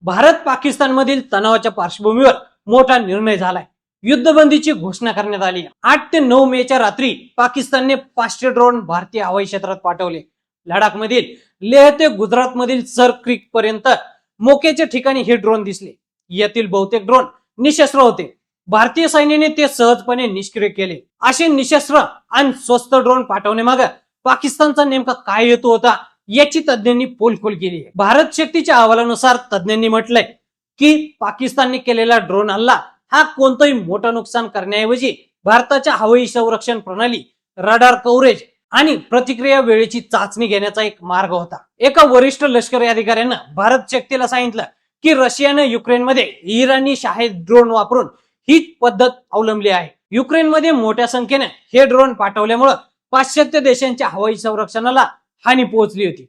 भारत पाकिस्तान मधील तणावाच्या पार्श्वभूमीवर मोठा निर्णय झालाय. युद्धबंदीची घोषणा करण्यात आली. 8 ते 9 मेच्या रात्री पाकिस्तानने 500 ड्रोन भारतीय हवाई क्षेत्रात पाठवले. लडाख मधील लेह ते गुजरात मधील सर क्रीक पर्यंत मोक्याच्या ठिकाणी हे ड्रोन दिसले. यातील बहुतेक ड्रोन निशस्त्र होते. भारतीय सैन्याने ते सहजपणे निष्क्रिय केले. असे निशस्त्र आणि स्वस्त ड्रोन पाठवण्यामागे पाकिस्तानचा नेमका काय हेतू होता याची तज्ञांनी पोलखोल केली आहे. भारत शक्तीच्या अहवालानुसार तज्ञांनी म्हटलंय की पाकिस्तानने केलेला ड्रोन हल्ला हा कोणतंही मोठं नुकसान करण्याऐवजी भारताच्या हवाई संरक्षण प्रणाली, रडार कव्हरेज आणि प्रतिक्रिया वेळेची चाचणी घेण्याचा एक मार्ग होता. एका वरिष्ठ लष्करी अधिकाऱ्यानं भारत शक्तीला सांगितलं की रशियानं युक्रेनमध्ये इराणी शाहेद ड्रोन वापरून हीच पद्धत अवलंबली आहे. युक्रेनमध्ये मोठ्या संख्येने हे ड्रोन पाठवल्यामुळे पाश्चात्य देशांच्या हवाई संरक्षणाला हानी पोहोचली होती.